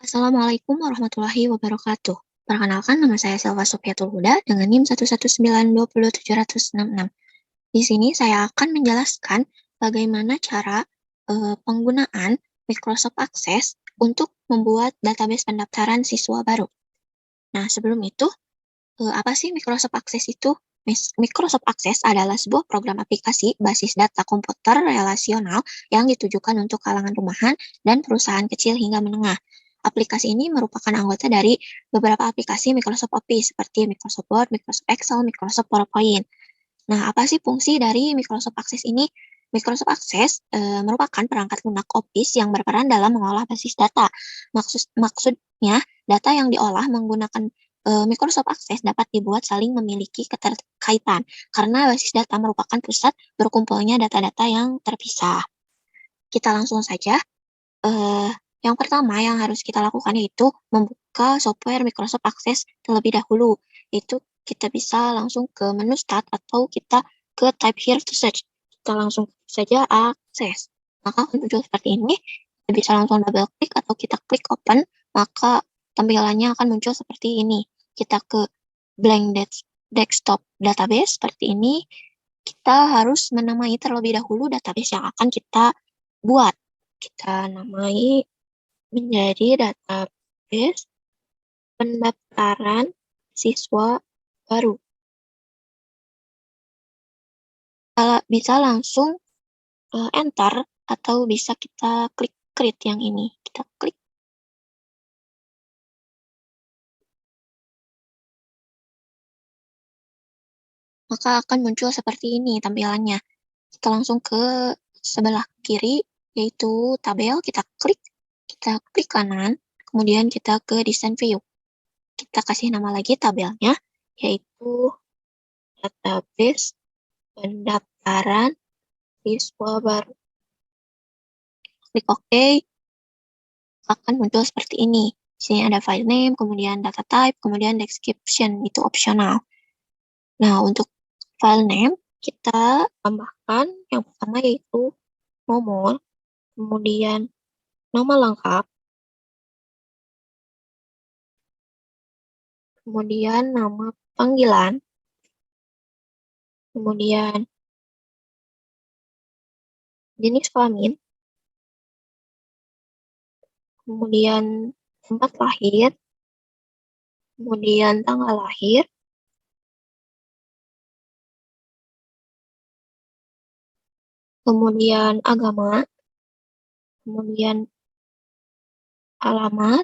Assalamualaikum warahmatullahi wabarakatuh. Perkenalkan, nama saya Selva Sofiatul Huda dengan NIM 119207066. Di sini saya akan menjelaskan bagaimana cara penggunaan Microsoft Access untuk membuat database pendaftaran siswa baru. Nah, sebelum itu, apa sih Microsoft Access itu? Microsoft Access adalah sebuah program aplikasi basis data komputer relasional yang ditujukan untuk kalangan rumahan dan perusahaan kecil hingga menengah. Aplikasi ini merupakan anggota dari beberapa aplikasi Microsoft Office seperti Microsoft Word, Microsoft Excel, Microsoft PowerPoint. Nah, apa sih fungsi dari Microsoft Access ini? Microsoft Access merupakan perangkat lunak Office yang berperan dalam mengolah basis data. Maksudnya, data yang diolah menggunakan Microsoft Access dapat dibuat saling memiliki keterkaitan karena basis data merupakan pusat berkumpulnya data-data yang terpisah. Kita langsung saja. Yang pertama yang harus kita lakukan yaitu membuka software Microsoft Access terlebih dahulu. Itu kita bisa langsung ke menu Start atau kita ke Type Here to Search. Kita langsung saja Access. Maka muncul seperti ini. Kita bisa langsung double klik atau kita klik Open, maka tampilannya akan muncul seperti ini. Kita ke blank desktop database seperti ini. Kita harus menamai terlebih dahulu database yang akan kita buat. Kita namai menjadi database pendaftaran siswa baru. Kalau bisa langsung enter atau bisa kita klik create yang ini. Kita klik. Maka akan muncul seperti ini tampilannya. Kita langsung ke sebelah kiri, yaitu tabel. Kita klik kanan, kemudian kita ke design view. Kita kasih nama lagi tabelnya, yaitu database pendaftaran siswa baru. Klik OK, akan muncul seperti ini. Di sini ada file name, kemudian data type, kemudian description, itu opsional. Nah, untuk file name, kita tambahkan yang pertama yaitu nomor, kemudian nama lengkap, kemudian nama panggilan, kemudian jenis kelamin, kemudian tempat lahir, kemudian tanggal lahir, kemudian agama, kemudian alamat,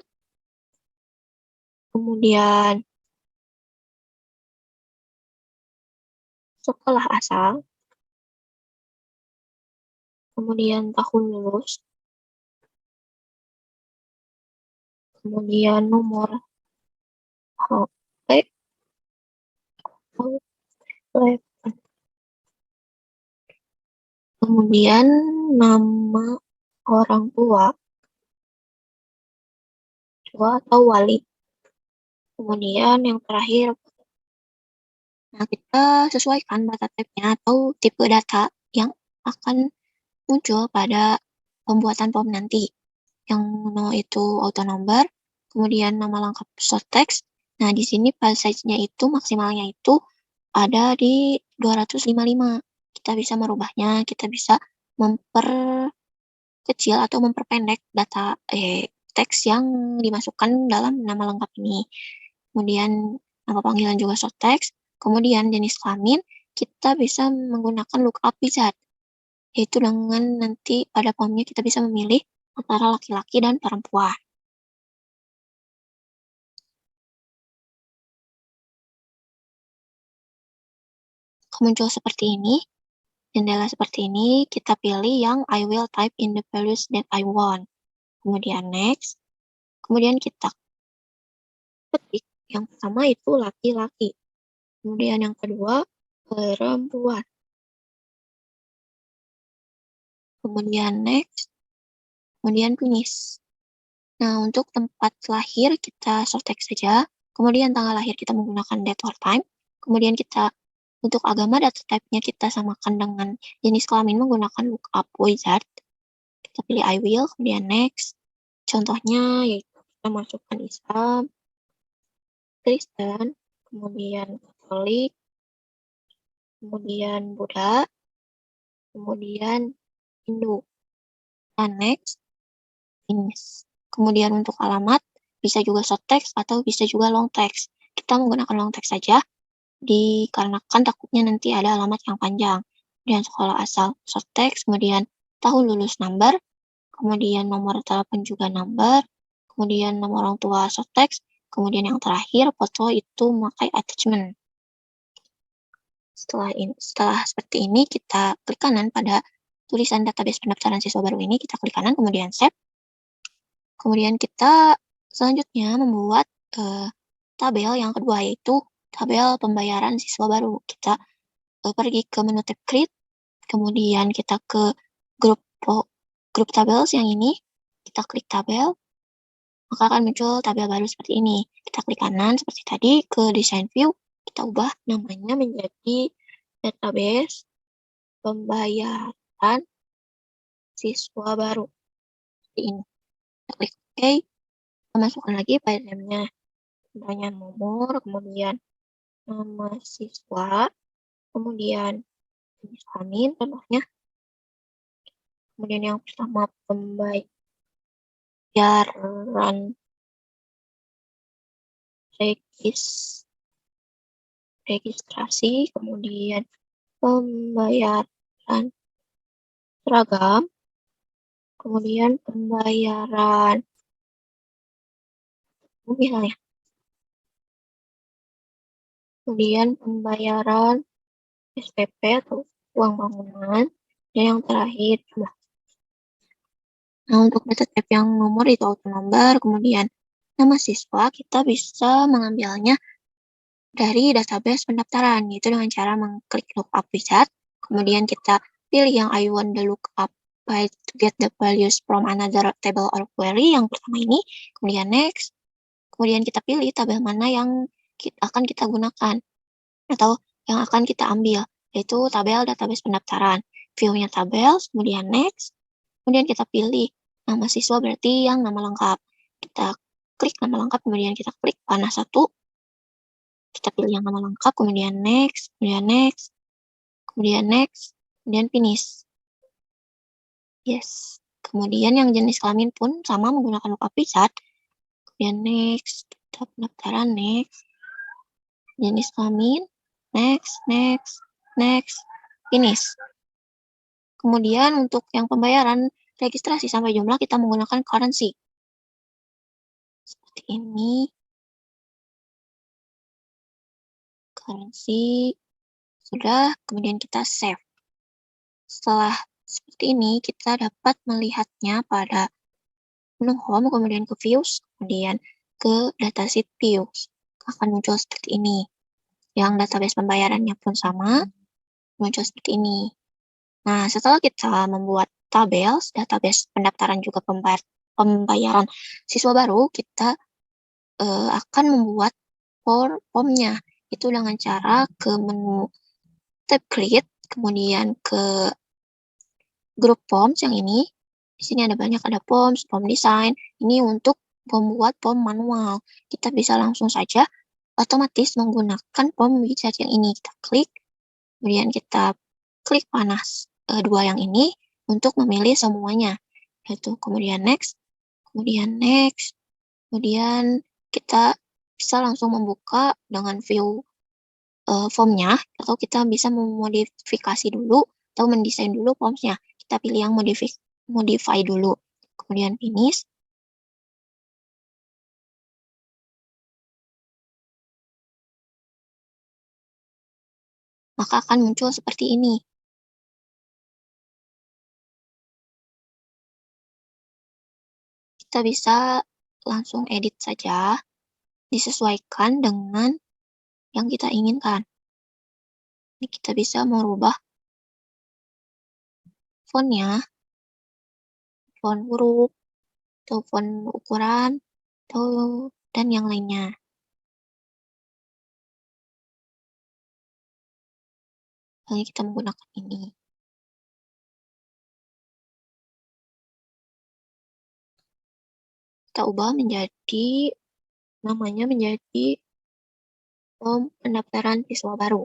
kemudian sekolah asal, kemudian tahun lulus, kemudian nomor HP, kemudian nama orang tua atau wali, kemudian yang terakhir. Nah, kita sesuaikan data type-nya atau tipe data yang akan muncul pada pembuatan form nanti. Yang itu auto number, kemudian nama lengkap short text. Nah, di sini file size-nya itu maksimalnya itu ada di 255. Kita bisa merubahnya, kita bisa memperkecil atau memperpendek data teks yang dimasukkan dalam nama lengkap ini. Kemudian nama panggilan juga short text. Kemudian jenis kelamin, kita bisa menggunakan lookup wizard, yaitu dengan nanti pada formnya kita bisa memilih antara laki-laki dan perempuan. Muncul seperti ini, jendela seperti ini, kita pilih yang I will type in the values that I want. Kemudian next, kemudian kita ketik yang pertama itu laki-laki. Kemudian yang kedua, perempuan. Kemudian next, kemudian finish. Nah, untuk tempat lahir kita short text saja. Kemudian tanggal lahir kita menggunakan date or time. Kemudian kita untuk agama data type-nya kita samakan dengan jenis kelamin menggunakan lookup wizard. Kita pilih I will, kemudian next. Contohnya yaitu kita masukkan Islam, Kristen, kemudian Katolik, kemudian Buddha, kemudian Hindu. Dan next, finish. Kemudian untuk alamat, bisa juga short text atau bisa juga long text. Kita menggunakan long text saja, dikarenakan takutnya nanti ada alamat yang panjang. Kemudian sekolah asal short text, kemudian tahun lulus number, kemudian nomor telepon juga number, kemudian nomor orang tua short text, kemudian yang terakhir foto itu memakai attachment. Setelah seperti ini, kita klik kanan pada tulisan database pendaftaran siswa baru ini, kita klik kanan, kemudian save. Kemudian kita selanjutnya membuat tabel yang kedua, yaitu tabel pembayaran siswa baru. Kita pergi ke menu tab create, kemudian kita ke grup tables yang ini, kita klik tabel, maka akan muncul tabel baru seperti ini. Kita klik kanan seperti tadi, ke design view, kita ubah namanya menjadi database pembayaran siswa baru. Seperti ini. Kita klik OK, kita masukkan lagi file name-nya. Contohnya nomor, kemudian nama siswa, kemudian jenis kelamin, contohnya. Kemudian yang pertama pembayaran registrasi, kemudian pembayaran seragam, kemudian pembayaran misalnya, kemudian pembayaran SPP atau uang bangunan, dan yang terakhir jumlah. Nah, untuk data type yang nomor itu auto number, kemudian nama siswa kita bisa mengambilnya dari database pendaftaran, yaitu dengan cara mengklik lookup wizard, kemudian kita pilih yang I want the lookup by to get the values from another table or query, yang pertama ini, kemudian next, kemudian kita pilih tabel mana yang akan kita gunakan, atau yang akan kita ambil, yaitu tabel database pendaftaran. View-nya tabel, kemudian next, kemudian kita pilih nama siswa berarti yang nama lengkap. Kita klik nama lengkap, kemudian kita klik panah 1, kita pilih yang nama lengkap, kemudian next, kemudian next, kemudian next, kemudian finish. Yes. Kemudian yang jenis kelamin pun sama menggunakan lookup wizard. Kemudian next, kita pendaftaran next, jenis kelamin, next, next, next, finish. Kemudian untuk yang pembayaran registrasi sampai jumlah kita menggunakan currency. Seperti ini. Currency. Sudah, kemudian kita save. Setelah seperti ini, kita dapat melihatnya pada menu home, kemudian ke views, kemudian ke datasheet views. Akan muncul seperti ini. Yang database pembayarannya pun sama, muncul seperti ini. Nah, setelah kita membuat database pendaftaran juga pembayaran siswa baru, kita akan membuat formnya. Itu dengan cara ke menu tab create, kemudian ke grup forms yang ini. Di sini ada banyak, ada form design. Ini untuk membuat form manual. Kita bisa langsung saja otomatis menggunakan form wizard yang ini. Kita klik, kemudian kita klik panah 2 yang ini untuk memilih semuanya. Yaitu kemudian next, kemudian next, kemudian kita bisa langsung membuka dengan view formnya, atau kita bisa memodifikasi dulu atau mendesain dulu formnya. Kita pilih yang modify dulu, kemudian finish. Maka akan muncul seperti ini. Kita bisa langsung edit saja, disesuaikan dengan yang kita inginkan. Ini kita bisa merubah fontnya, font huruf, atau font ukuran, dan yang lainnya. Misalnya kita menggunakan ini. kita ubah menjadi namanya menjadi form pendaftaran siswa baru.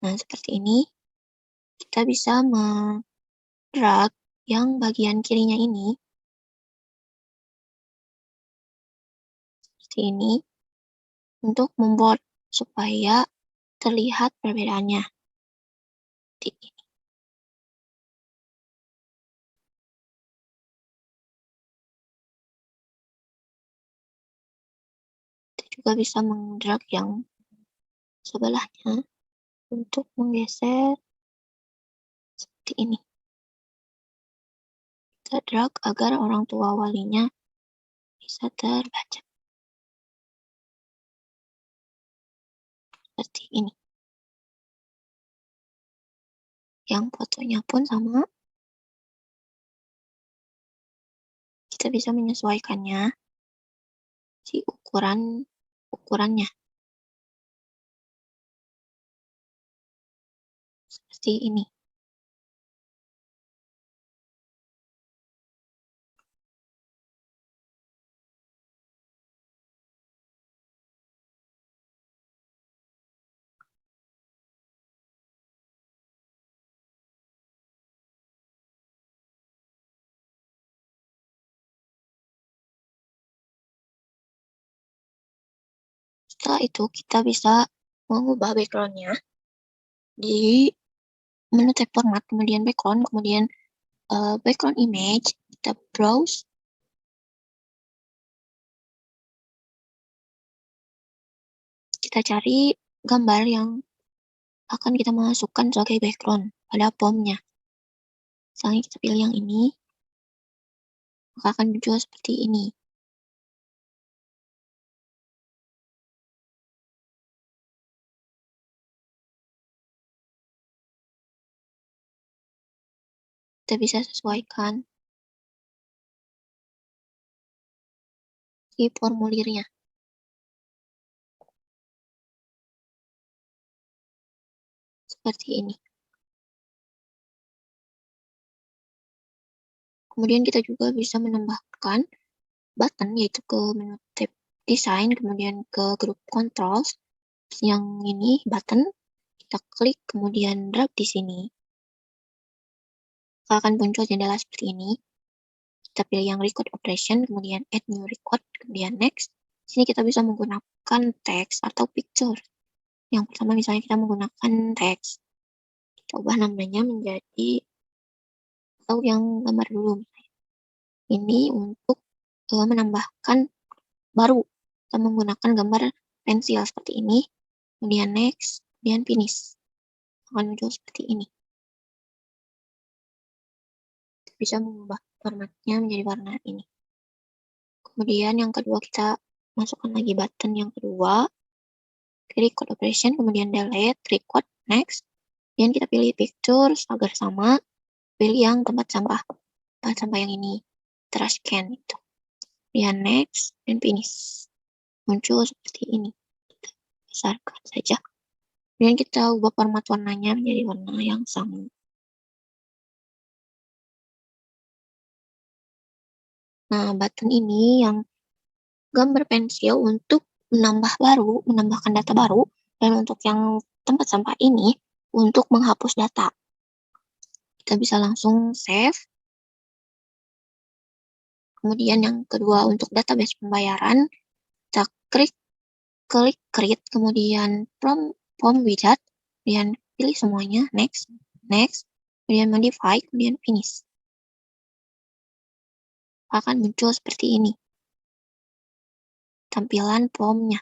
Nah, seperti ini kita bisa drag yang bagian kirinya ini seperti ini untuk membuat supaya terlihat perbedaannya. Seperti ini. Kita juga bisa mengdrag yang sebelahnya untuk menggeser seperti ini. Kita drag agar orang tua walinya bisa terbaca. Seperti ini. Yang fotonya pun sama. Kita bisa menyesuaikannya si ukurannya seperti ini. Setelah itu kita bisa mengubah backgroundnya di menu tab format, kemudian background, kemudian background image, kita browse, kita cari gambar yang akan kita masukkan sebagai background pada formnya. Misalnya kita pilih yang ini, maka akan muncul seperti ini. Kita bisa sesuaikan si formulirnya. Seperti ini. Kemudian kita juga bisa menambahkan button, yaitu ke menu tab design, kemudian ke group controls. Yang ini button, kita klik, kemudian drag di sini. Akan muncul jendela seperti ini. Kita pilih yang record operation, kemudian add new record, kemudian next. Di sini kita bisa menggunakan teks atau picture. Yang pertama misalnya kita menggunakan teks. Kita ubah namanya menjadi, atau yang gambar dulu. Ini untuk menambahkan baru. Kita menggunakan gambar pensil seperti ini. Kemudian next, kemudian finish. Akan muncul seperti ini. Kita bisa mengubah formatnya menjadi warna ini. Kemudian yang kedua kita masukkan lagi button yang kedua. Record operation, kemudian delete, record, next. Kemudian kita pilih picture agar sama. Pilih yang tempat sampah yang ini. Trash can itu. Kemudian next, dan finish. Muncul seperti ini. Kita besarkan saja. Kemudian kita ubah format warnanya menjadi warna yang sama. Nah, button ini yang gambar pensil untuk menambahkan data baru, dan untuk yang tempat sampah ini untuk menghapus data. Kita bisa langsung save. Kemudian yang kedua untuk database pembayaran, kita klik create, kemudian form widget, kemudian pilih semuanya, next, kemudian modify, kemudian finish. Akan muncul seperti ini tampilan formnya.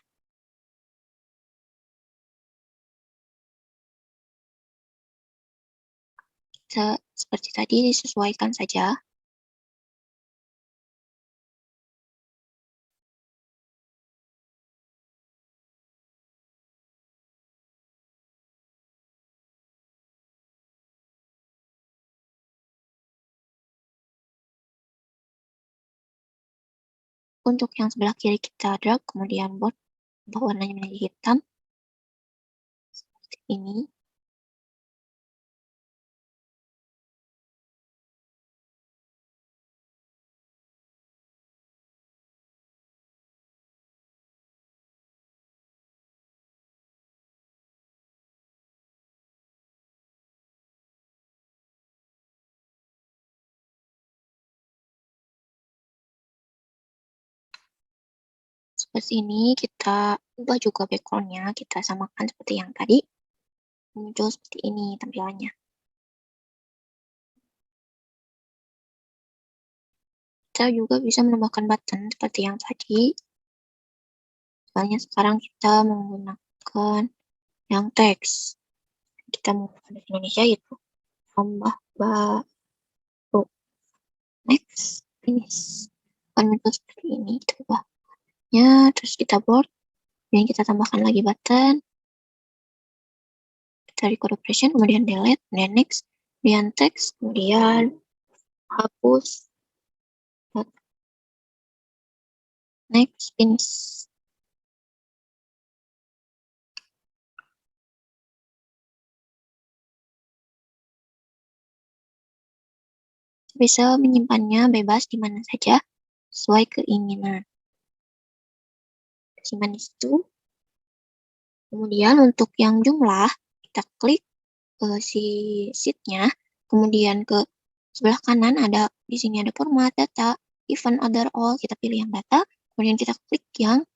Seperti tadi disesuaikan saja. Untuk yang sebelah kiri kita drag, kemudian ubah warnanya menjadi hitam. Seperti ini. Seperti ini, kita ubah juga background-nya, kita samakan seperti yang tadi, muncul seperti ini tampilannya. Kita juga bisa menambahkan button seperti yang tadi. Misalnya sekarang kita menggunakan yang teks. Kita menggunakan bahasa Indonesia yaitu tambah baru. Next, finish. Akan muncul seperti ini. Kita ubahnya, terus kita bold. Kemudian kita tambahkan lagi button. Kita record operation, kemudian delete, kemudian next, kemudian text, kemudian hapus, next, finish. Bisa menyimpannya bebas di mana saja sesuai keinginan. Simpan di situ. Kemudian untuk yang jumlah, kita klik si sheet-nya, kemudian ke sebelah kanan ada di sini ada format data, event other all, kita pilih yang data, kemudian kita klik yang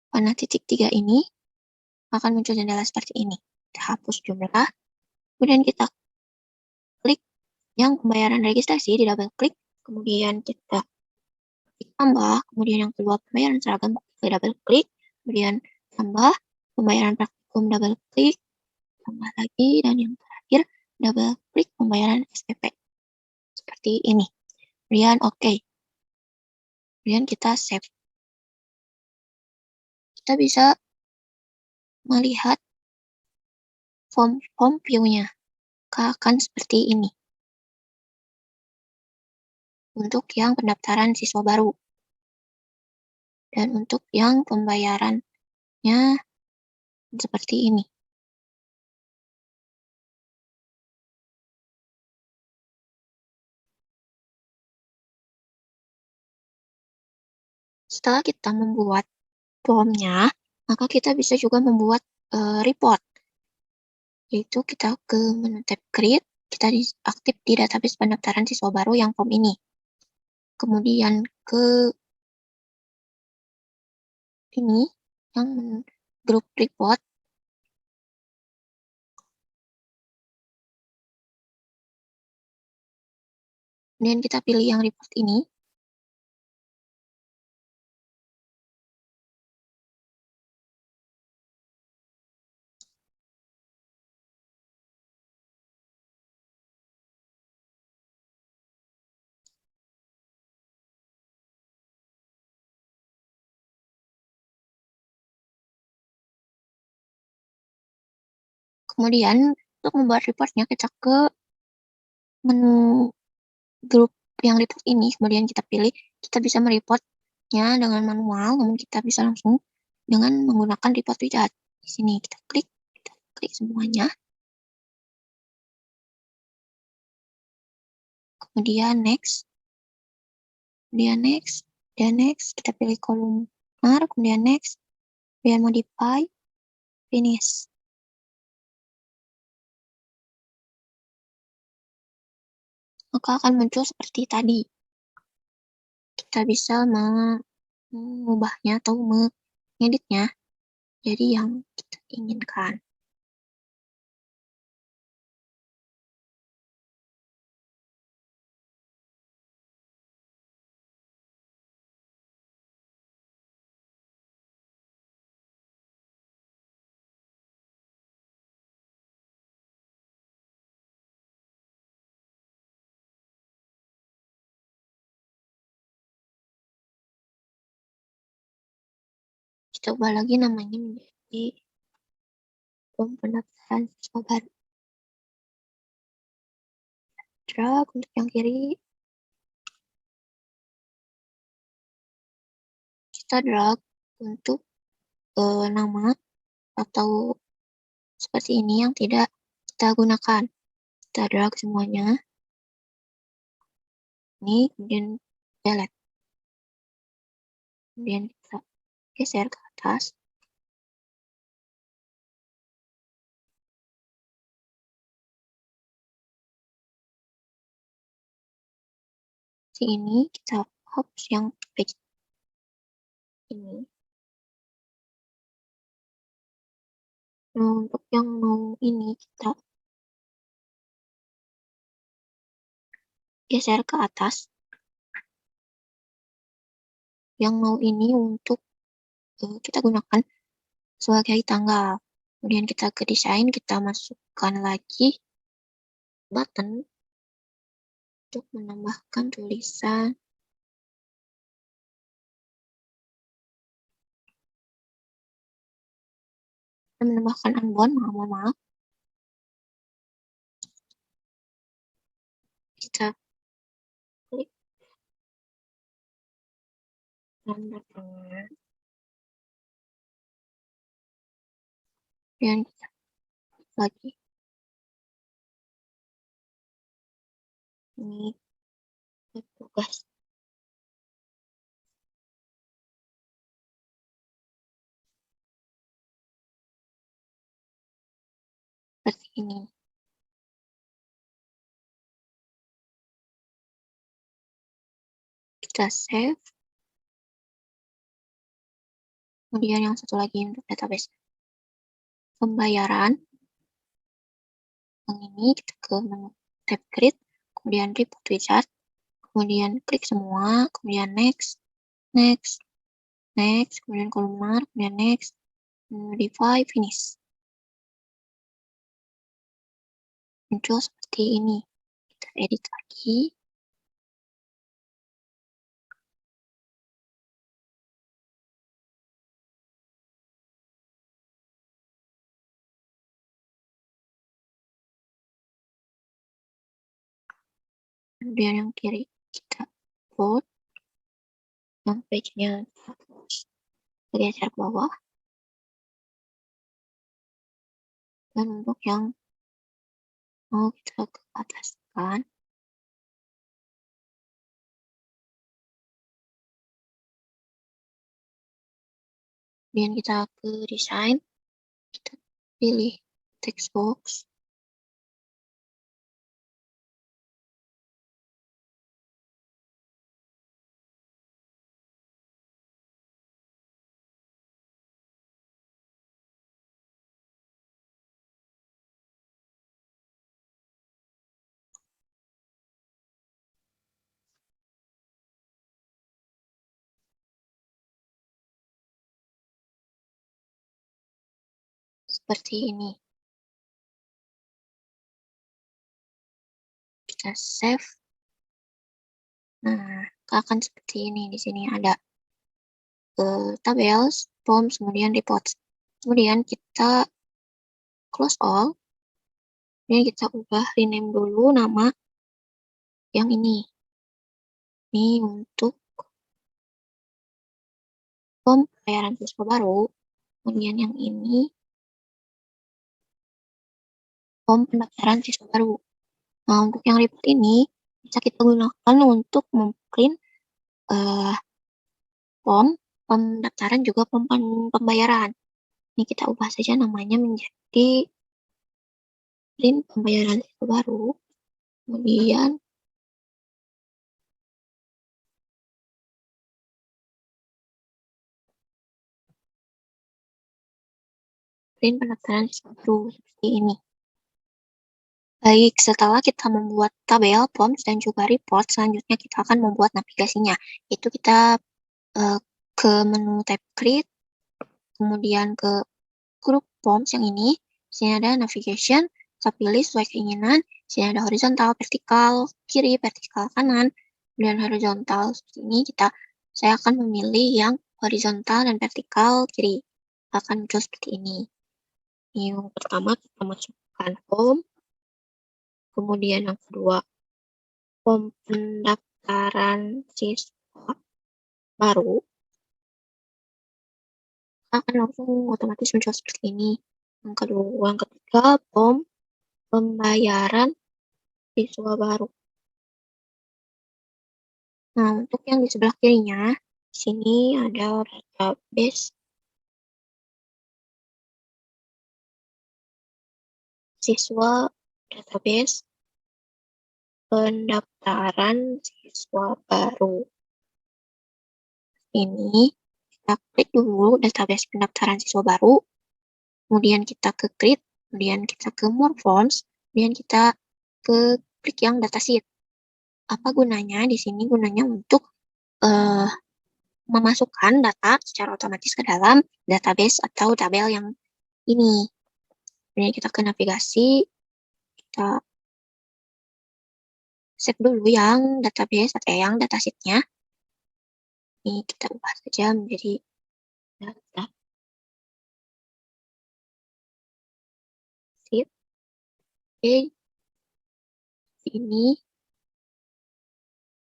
panah titik 3 ini, akan muncul jendela seperti ini. Kita hapus jumlah, kemudian kita klik yang pembayaran registrasi, di double klik, kemudian kita klik tambah, kemudian yang kedua pembayaran seragam, kita double klik, kemudian tambah pembayaran praktikum, double klik, tambah lagi, dan yang terakhir double klik pembayaran SPP seperti ini. Kemudian oke. Kemudian kita save. Kita bisa melihat form view-nya akan seperti ini untuk yang pendaftaran siswa baru, dan untuk yang pembayarannya seperti ini. Setelah kita membuat formnya, maka kita bisa juga membuat report, yaitu kita ke menu tab create, kita aktif di database pendaftaran siswa baru yang form ini. Kemudian ke ini, yang grup report, kemudian kita pilih yang report ini, kemudian untuk membuat reportnya kita ke menu grup yang report ini, kemudian kita pilih, kita bisa mereportnya dengan manual, namun kita bisa langsung dengan menggunakan report wizard. Di sini kita klik semuanya, kemudian next, kita pilih kolomnar, kemudian next, kemudian modify, finish. Maka akan muncul seperti tadi. Kita bisa mengubahnya atau mengeditnya jadi yang kita inginkan. Kita ubah lagi namanya menjadi form pendaftaran siswa baru. Drag untuk yang kiri, kita drag untuk nama atau seperti ini yang tidak kita gunakan. Kita drag semuanya. Ini, kemudian delete. Kemudian kita geser ke atas. Ini kita hapus yang page ini. Nah, untuk yang mau ini kita geser ke atas. Yang mau ini untuk kita gunakan sebagai tanggal. Kemudian kita ke desain, kita masukkan lagi button untuk menambahkan tulisan. Kita menambahkan unbound, mohon maaf. Kita klik tanda tangan. Dan kita klik lagi. Ini tugas. Seperti ini. Kita save. Kemudian yang satu lagi untuk database pembayaran. Yang ini kita ke menu tab grid, kemudian report wizard, kemudian klik semua, kemudian next, next, next, kemudian kolomnar, kemudian next, modify, finish. Muncul seperti ini. Kita edit lagi. Kemudian yang kiri kita upload. Yang page-nya kita geser ke bawah. Dan untuk yang mau kita ke ataskan, kemudian kita ke desain, kita pilih text box, seperti ini. Kita save. Nah, akan seperti ini. Di sini ada tabels, forms, kemudian reports. Kemudian kita close all. Kemudian kita ubah rename dulu nama yang ini. Ini untuk form pembayaran siswa baru. Kemudian yang ini form pendaftaran siswa baru. Nah, untuk yang report ini bisa kita gunakan untuk memprint form pendaftaran juga form pembayaran. Ini kita ubah saja namanya menjadi print pembayaran siswa baru. Kemudian print pendaftaran siswa baru seperti ini. Baik, setelah kita membuat tabel, forms, dan juga report, selanjutnya kita akan membuat navigasinya. Itu kita ke menu tab grid, kemudian ke grup forms yang ini. Di sini ada navigation, kita pilih sesuai keinginan. Di sini ada horizontal, vertikal, kiri, vertikal, kanan, dan horizontal. Seperti ini saya akan memilih yang horizontal dan vertikal kiri. Akan muncul seperti ini. Yang pertama kita masukkan home. Kemudian yang kedua, form pendaftaran siswa baru akan langsung otomatis muncul seperti ini. Yang kedua, yang ketiga, form pembayaran siswa baru. Nah, untuk yang di sebelah kirinya, di sini ada database siswa, database pendaftaran siswa baru. Ini kita klik dulu database pendaftaran siswa baru. kemudian kita ke Create, kemudian kita ke More Forms, kemudian kita ke klik yang datasheet. Apa gunanya? Di sini gunanya untuk uh, memasukkan data secara otomatis ke dalam database atau tabel yang ini. Kemudian kita ke navigasi, kita save dulu yang database atau yang datasheet-nya. Ini kita ubah saja menjadi data sheet. Oke, ini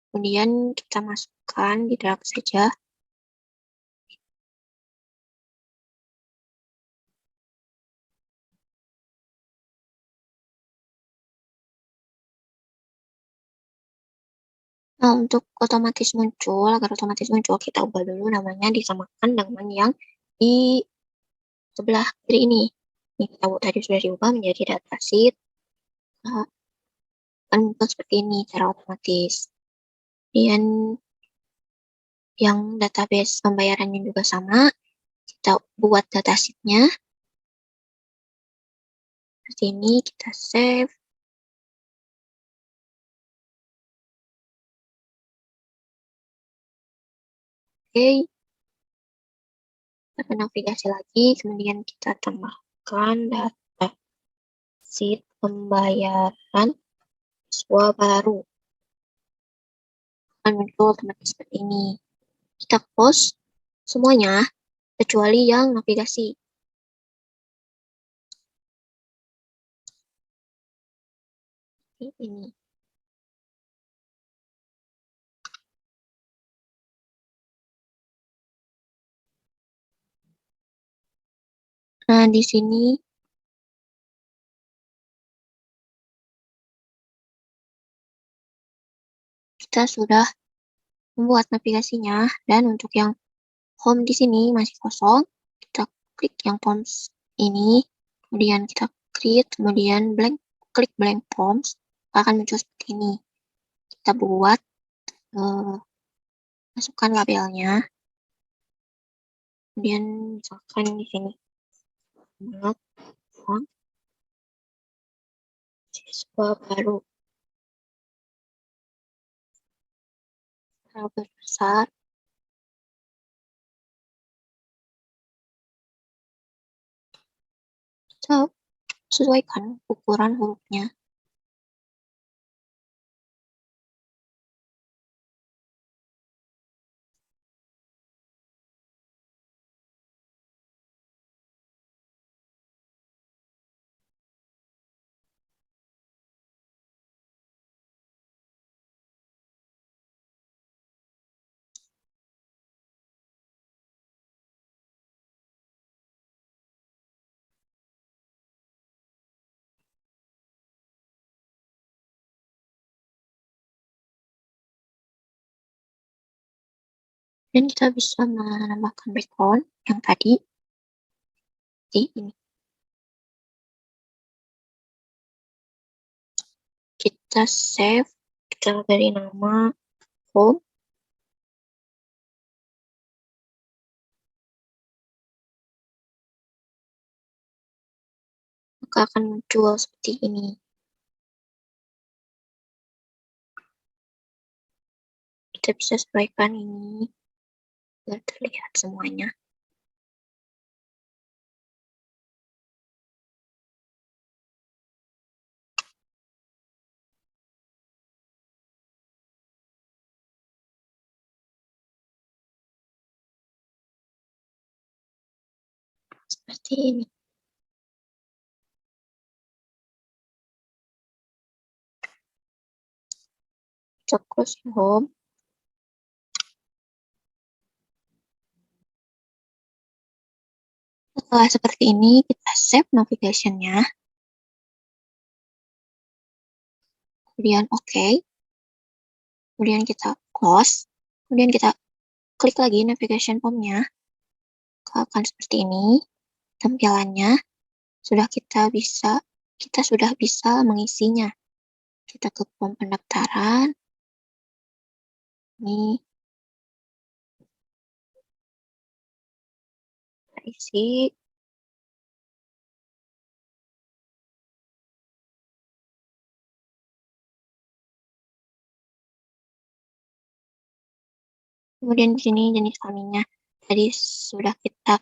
kemudian kita masukkan di drag saja. Nah, untuk agar otomatis muncul, kita ubah dulu namanya disamakan dengan yang di sebelah kiri ini. Ini kita tadi sudah diubah menjadi datasheet. Nah, akan muncul seperti ini secara otomatis. Kemudian yang database pembayarannya juga sama. Kita buat datasheet-nya. Seperti ini, kita save. Oke, kita navigasi lagi, kemudian kita tambahkan data sheet pembayaran siswa baru. Akan muncul otomatis seperti ini. Kita close semuanya, kecuali yang navigasi. Ini. Nah, di sini kita sudah membuat navigasinya, dan untuk yang home di sini masih kosong, kita klik yang forms ini, kemudian kita create, kemudian klik blank forms, akan muncul seperti ini. Kita buat, masukkan labelnya, kemudian misalkan di sini font siswa baru, skala besar, kita sesuaikan ukuran hurufnya. Dan kita bisa menambahkan background yang tadi di ini. Kita save, kita beri nama home, maka akan muncul seperti ini. Kita bisa sesuaikan ini biar terlihat semuanya. Seperti ini. Kita close home. Setelah seperti ini, kita save navigation-nya. Kemudian OK. Kemudian kita close. Kemudian kita klik lagi navigation form-nya. Akan seperti ini tampilannya. Kita sudah bisa mengisinya. Kita ke form pendaftaran. Ini kita isi. Kemudian di sini jenis kelaminnya. Tadi sudah kita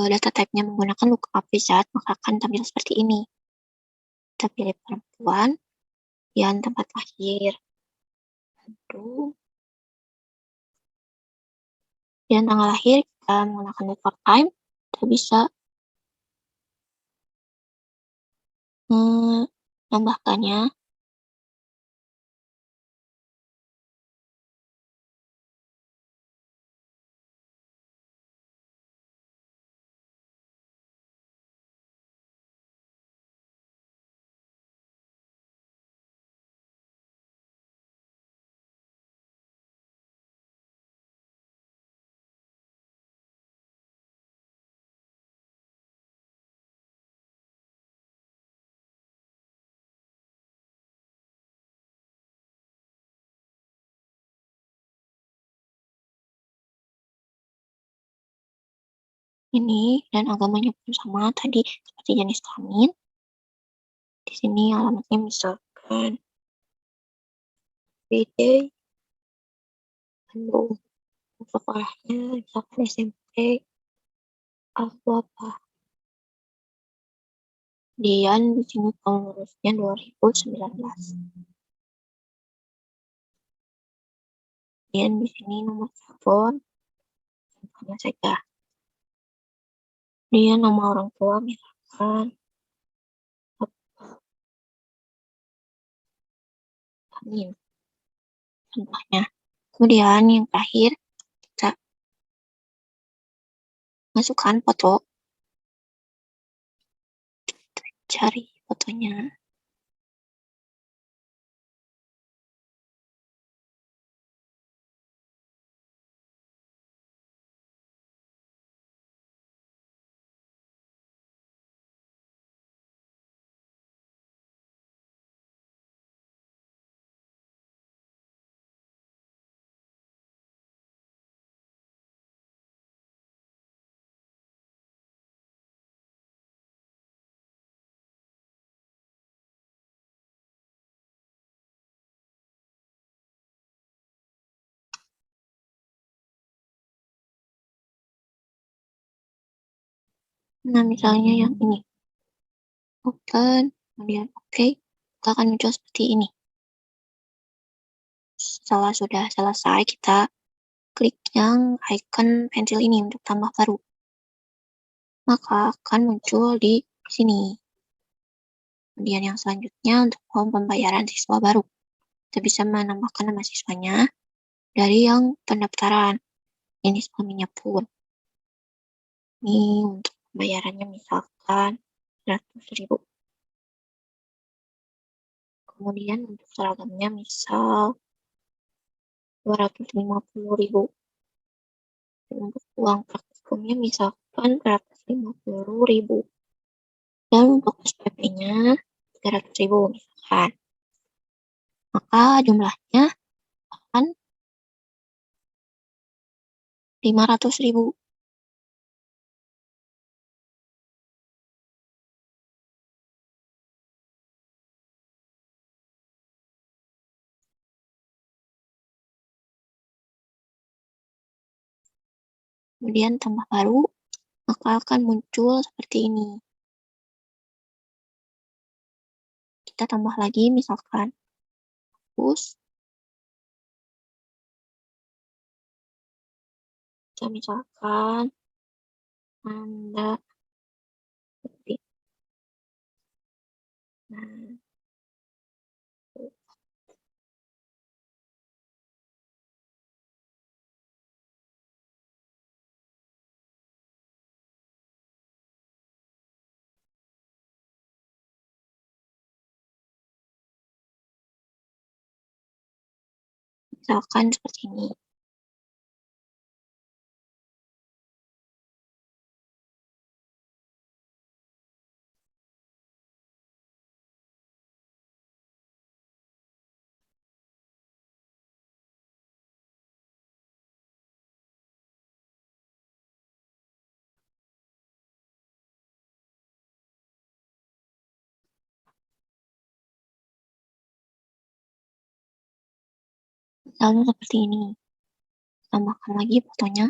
data type-nya menggunakan lookup wizard, maka akan tampil seperti ini. Kita pilih perempuan, kemudian tempat lahir, lalu dan tanggal lahir kita menggunakan record time, kita bisa menambahkannya. Ini dan agamanya pun sama tadi seperti jenis kelamin. Di sini alamatnya misalkan BD, lalu sekolahnya misalkan SMP atau apa. Kemudian di sini tahun lulusnya 2019. Kemudian di sini nomor telepon, contohnya saja. Kemudian nama orang tua misalkan Amin, contohnya. Kemudian yang terakhir kita masukkan foto, cari fotonya. Nah, misalnya yang ini. Open, kemudian oke, maka akan muncul seperti ini. Setelah sudah selesai, kita klik yang icon pensil ini untuk tambah baru. Maka akan muncul di sini. Kemudian yang selanjutnya untuk form pembayaran siswa baru. Kita bisa menambahkan nama siswanya dari yang pendaftaran. Ini suaminya pun. Ini untuk pembayarannya misalkan 100.000. Kemudian untuk seragamnya misal 250.000. Untuk uang praktikumnya misalkan 150.000. Dan untuk SPP-nya 300.000 misalkan. Maka jumlahnya akan 500.000. Kemudian tambah baru, maka akan muncul seperti ini. Kita tambah lagi misalkan push, misalkan Anda ketik. Nah, misalkan seperti ini. Misalnya seperti ini. tambahkan lagi fotonya.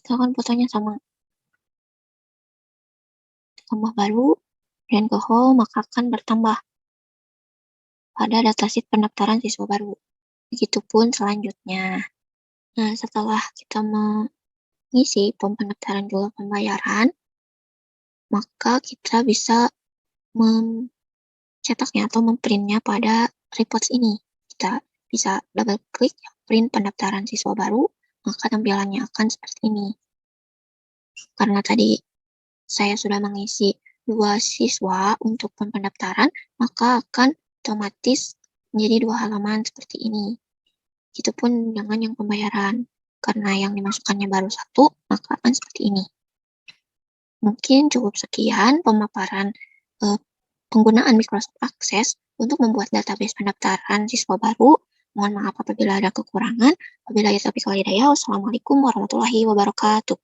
Misalkan fotonya sama, tambah baru, dan ke home, maka akan bertambah pada datasheet pendaftaran siswa baru. Begitupun selanjutnya. Nah, setelah kita mengisi form pendaftaran juga pembayaran, maka kita bisa mencetaknya atau memprintnya pada reports ini. Kita bisa double klik print pendaftaran siswa baru, maka tampilannya akan seperti ini. Karena tadi saya sudah mengisi 2 siswa untuk form pendaftaran, maka akan otomatis menjadi 2 halaman seperti ini. Begitupun dengan yang pembayaran. Karena yang dimasukkannya baru 1, maka akan seperti ini. Mungkin cukup sekian pemaparan penggunaan Microsoft Access untuk membuat database pendaftaran siswa baru. Mohon maaf apabila ada kekurangan. Wabillahi taufiq wal hidayah. Wassalamualaikum warahmatullahi wabarakatuh.